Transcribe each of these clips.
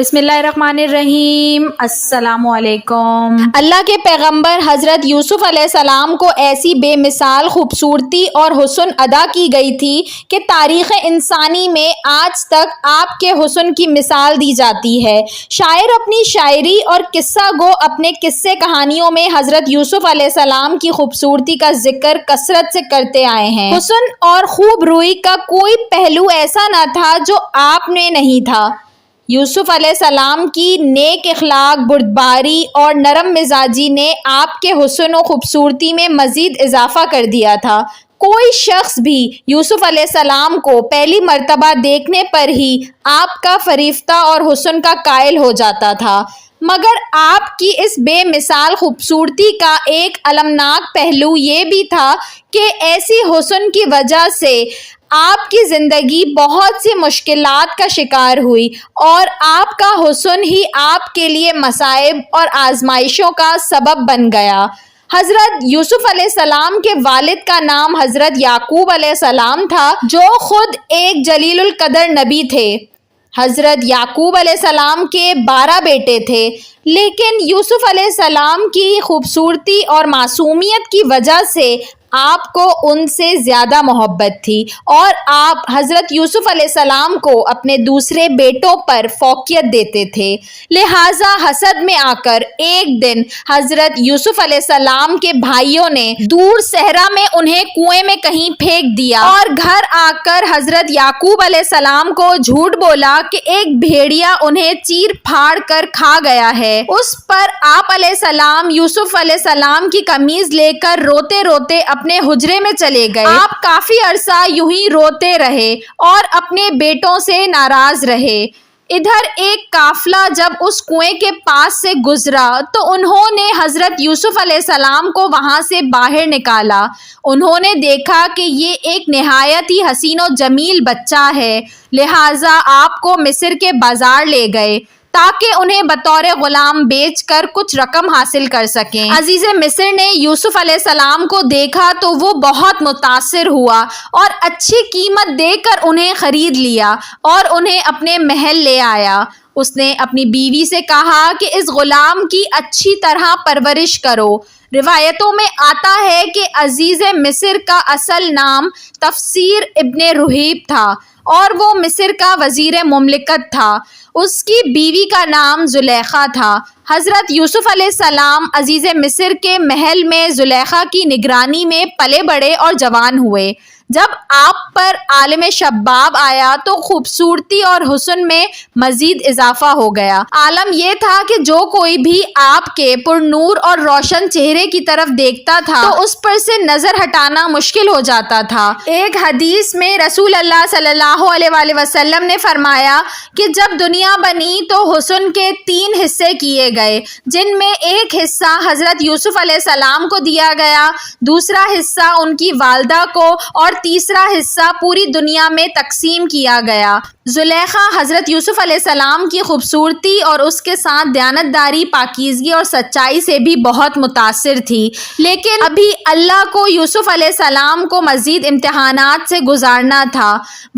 بسم اللہ الرحمن الرحیم۔ السلام علیکم۔ اللہ کے پیغمبر حضرت یوسف علیہ السلام کو ایسی بے مثال خوبصورتی اور حسن عطا کی گئی تھی کہ تاریخ انسانی میں آج تک آپ کے حسن کی مثال دی جاتی ہے۔ شاعر اپنی شاعری اور قصہ گو اپنے قصے کہانیوں میں حضرت یوسف علیہ السلام کی خوبصورتی کا ذکر کثرت سے کرتے آئے ہیں۔ حسن اور خوب روئی کا کوئی پہلو ایسا نہ تھا جو آپ میں نہیں تھا۔ یوسف علیہ السلام کی نیک اخلاق، بردباری اور نرم مزاجی نے آپ کے حسن و خوبصورتی میں مزید اضافہ کر دیا تھا۔ کوئی شخص بھی یوسف علیہ السلام کو پہلی مرتبہ دیکھنے پر ہی آپ کا فریفتہ اور حسن کا قائل ہو جاتا تھا، مگر آپ کی اس بے مثال خوبصورتی کا ایک المناک پہلو یہ بھی تھا کہ ایسی حسن کی وجہ سے آپ کی زندگی بہت سی مشکلات کا شکار ہوئی اور آپ کا حسن ہی آپ کے لیے مصائب اور آزمائشوں کا سبب بن گیا۔ حضرت یوسف علیہ السلام کے والد کا نام حضرت یعقوب علیہ السلام تھا، جو خود ایک جلیل القدر نبی تھے۔ حضرت یعقوب علیہ السلام کے 12 بیٹے تھے، لیکن یوسف علیہ السلام کی خوبصورتی اور معصومیت کی وجہ سے آپ کو ان سے زیادہ محبت تھی اور آپ حضرت یوسف علیہ السلام کو اپنے دوسرے بیٹوں پر فوقیت دیتے تھے، لہٰذا حسد میں آ کر ایک دن حضرت یوسف علیہ السلام کے بھائیوں نے دور صحرا میں انہیں کنویں میں کہیں پھینک دیا اور گھر آ کر حضرت یعقوب علیہ السلام کو جھوٹ بولا کہ ایک بھیڑیا انہیں چیر پھاڑ کر کھا گیا ہے۔ اس پر آپ علیہ السلام یوسف علیہ السلام کی قمیض لے کر روتے روتے اپنے حجرے میں چلے گئے۔ آپ کافی عرصہ یوں ہی روتے رہے اور اپنے بیٹوں سے ناراض رہے۔ ادھر ایک قافلہ جب اس کنویں کے پاس سے گزرا تو انہوں نے حضرت یوسف علیہ السلام کو وہاں سے باہر نکالا۔ انہوں نے دیکھا کہ یہ ایک نہایت ہی حسین و جمیل بچہ ہے، لہٰذا آپ کو مصر کے بازار لے گئے تاکہ انہیں بطور غلام بیچ کر کچھ رقم حاصل کر سکیں۔ عزیز مصر نے یوسف علیہ السلام کو دیکھا تو وہ بہت متاثر ہوا اور اچھی قیمت دے کر انہیں خرید لیا اور انہیں اپنے محل لے آیا۔ اس نے اپنی بیوی سے کہا کہ اس غلام کی اچھی طرح پرورش کرو۔ روایتوں میں آتا ہے کہ عزیز مصر کا اصل نام تفسیر ابن رحیب تھا اور وہ مصر کا وزیر مملکت تھا۔ اس کی بیوی کا نام زلیخا تھا۔ حضرت یوسف علیہ السلام عزیز مصر کے محل میں زلیخا کی نگرانی میں پلے بڑے اور جوان ہوئے۔ جب آپ پر عالم شباب آیا تو خوبصورتی اور حسن میں مزید اضافہ ہو گیا۔ عالم یہ تھا کہ جو کوئی بھی آپ کے پرنور اور روشن چہرے کی طرف دیکھتا تھا تو اس پر سے نظر ہٹانا مشکل ہو جاتا تھا۔ ایک حدیث میں رسول اللہ صلی اللہ علیہ وآلہ وسلم نے فرمایا کہ جب دنیا بنی تو حسن کے 3 حصے کیے گئے، جن میں ایک حصہ حضرت یوسف علیہ السلام کو دیا گیا، دوسرا حصہ ان کی والدہ کو اور تیسرا حصہ پوری دنیا میں تقسیم کیا گیا۔ زلیخا حضرت یوسف علیہ السلام کی خوبصورتی اور اس کے ساتھ دیانتداری، پاکیزگی اور سچائی سے بھی بہت متاثر تھی، لیکن ابھی اللہ کو یوسف علیہ السلام کو مزید امتحانات سے گزارنا تھا۔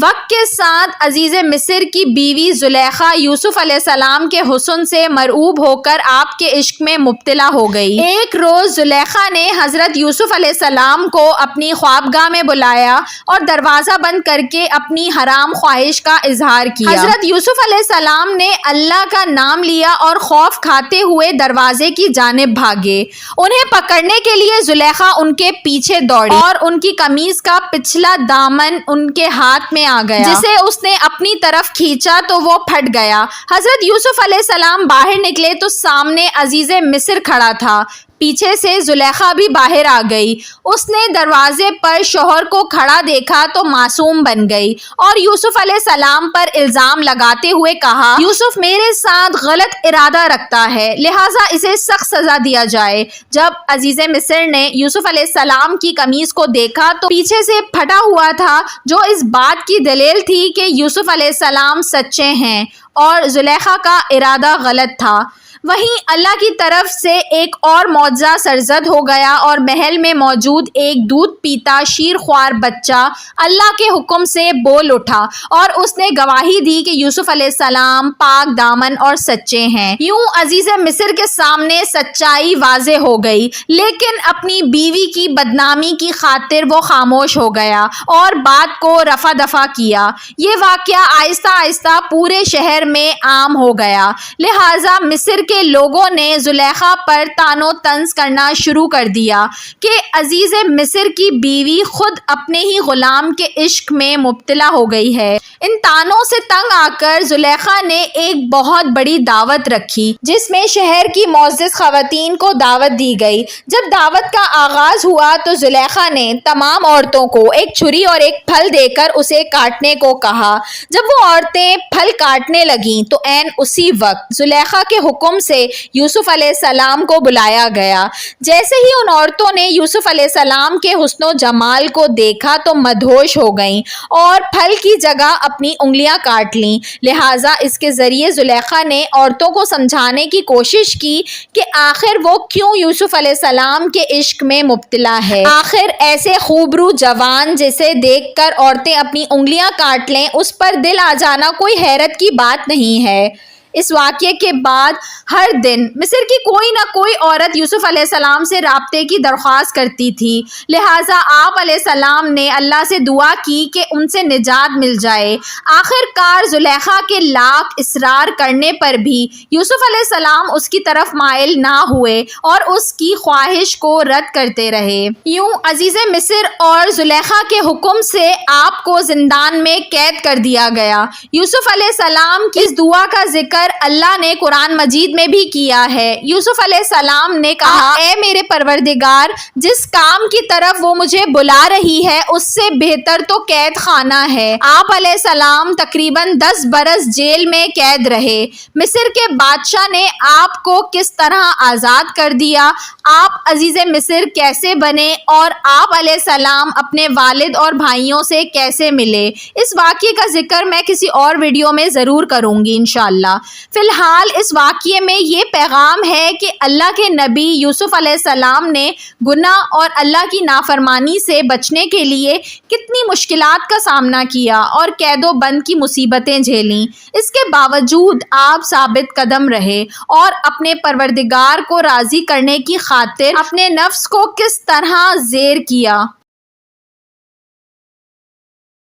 وقت کے ساتھ عزیز مصر کی بیوی زلیخا یوسف علیہ السلام کے حسن سے مرعوب ہو کر آپ کے عشق میں مبتلا ہو گئی۔ ایک روز زلیخا نے حضرت یوسف علیہ السلام کو اپنی خوابگاہ میں بلایا اور دروازہ بند کر کے اپنی حرام خواہش کا اظہار کیا۔ حضرت یوسف علیہ السلام نے اللہ کا نام لیا اور خوف کھاتے ہوئے دروازے کی جانب بھاگے۔ انہیں پکڑنے کے لیے زلیخا ان کے پیچھے دوڑی اور ان کی قمیض کا پچھلا دامن ان کے ہاتھ میں آ گیا، جسے اس نے اپنی طرف کھینچا تو وہ پھٹ گیا۔ حضرت یوسف علیہ السلام باہر نکلے تو سامنے عزیز مصر کھڑا تھا۔ پیچھے سے زلیخا بھی باہر آ گئی۔ اس نے دروازے پر شوہر کو کھڑا دیکھا تو معصوم بن گئی اور یوسف علیہ السلام پر الزام لگاتے ہوئے کہا، یوسف میرے ساتھ غلط ارادہ رکھتا ہے، لہٰذا اسے سخت سزا دیا جائے۔ جب عزیز مصر نے یوسف علیہ السلام کی قمیض کو دیکھا تو پیچھے سے پھٹا ہوا تھا، جو اس بات کی دلیل تھی کہ یوسف علیہ السلام سچے ہیں اور زلیخا کا ارادہ غلط تھا۔ وہیں اللہ کی طرف سے ایک اور معجزہ معجزہ سرزد ہو گیا اور محل میں موجود ایک دودھ پیتا شیر خوار بچہ اللہ کے حکم سے بول اٹھا اور اس نے گواہی دی کہ یوسف علیہ السلام پاک دامن اور سچے ہیں۔ یوں عزیز مصر کے سامنے سچائی واضح ہو گئی، لیکن اپنی بیوی کی بدنامی کی خاطر وہ خاموش ہو گیا اور بات کو رفع دفع کیا۔ یہ واقعہ آہستہ آہستہ پورے شہر میں عام ہو گیا، لہٰذا مصر کے لوگوں نے زلیخا پر طعن و طنز کرنا شروع کر دیا کہ عزیز مصر کی بیوی خود اپنے ہی غلام کے عشق میں مبتلا ہو گئی ہے۔ ان طعنوں سے تنگ آ کر زلیخا نے ایک بہت بڑی دعوت رکھی جس میں شہر کی معزز خواتین کو دعوت دی گئی۔ جب دعوت کا آغاز ہوا تو زلیخا نے تمام عورتوں کو ایک چھری اور ایک پھل دے کر اسے کاٹنے کو کہا۔ جب وہ عورتیں پھل کاٹنے لگیں تو عین اسی وقت زلیخا کے حکم سے یوسف علیہ السلام کو بلایا گیا۔ جیسے ہی ان عورتوں نے یوسف علیہ السلام کے حسن و جمال کو دیکھا تو مدہوش ہو گئیں اور پھل کی جگہ اپنی انگلیاں کاٹ لیں۔ لہٰذا اس کے ذریعے زلیخا نے عورتوں کو سمجھانے کی کوشش کی کہ آخر وہ کیوں یوسف علیہ السلام کے عشق میں مبتلا ہے۔ آخر ایسے خوبرو جوان جسے دیکھ کر عورتیں اپنی انگلیاں کاٹ لیں اس پر دل آ جانا کوئی حیرت کی بات نہیں ہے۔ اس واقعے کے بعد ہر دن مصر کی کوئی نہ کوئی عورت یوسف علیہ السلام سے رابطے کی درخواست کرتی تھی، لہٰذا آپ علیہ السلام نے اللہ سے دعا کی کہ ان سے نجات مل جائے۔ آخر کار زلیخا کے لاکھ اصرار کرنے پر بھی یوسف علیہ السلام اس کی طرف مائل نہ ہوئے اور اس کی خواہش کو رد کرتے رہے۔ یوں عزیز مصر اور زلیخا کے حکم سے آپ کو زندان میں قید کر دیا گیا۔ یوسف علیہ السلام کی اس دعا کا ذکر اللہ نے قرآن مجید میں بھی کیا ہے۔ یوسف علیہ السلام نے کہا، اے میرے پروردگار، جس کام کی طرف وہ مجھے بلا رہی ہے اس سے بہتر تو قید خانہ ہے۔ آپ علیہ السلام تقریباً 10 برس جیل میں قید رہے۔ مصر کے بادشاہ نے آپ کو کس طرح آزاد کر دیا، آپ عزیز مصر کیسے بنے اور آپ علیہ السلام اپنے والد اور بھائیوں سے کیسے ملے، اس واقعے کا ذکر میں کسی اور ویڈیو میں ضرور کروں گی انشاءاللہ۔ فی الحال اس واقعے میں یہ پیغام ہے کہ اللہ کے نبی یوسف علیہ السلام نے گناہ اور اللہ کی نافرمانی سے بچنے کے لیے کتنی مشکلات کا سامنا کیا اور قید و بند کی مصیبتیں جھیلیں۔ اس کے باوجود آپ ثابت قدم رہے اور اپنے پروردگار کو راضی کرنے کی خاطر اپنے نفس کو کس طرح زیر کیا۔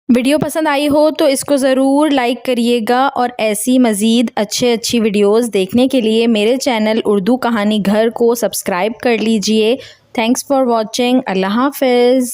ویڈیو پسند آئی ہو تو اس کو ضرور لائک کریے گا اور ایسی مزید اچھی ویڈیوز دیکھنے کے لیے میرے چینل اردو کہانی گھر کو سبسکرائب کر لیجئے۔ Thanks for watching. اللہ حافظ۔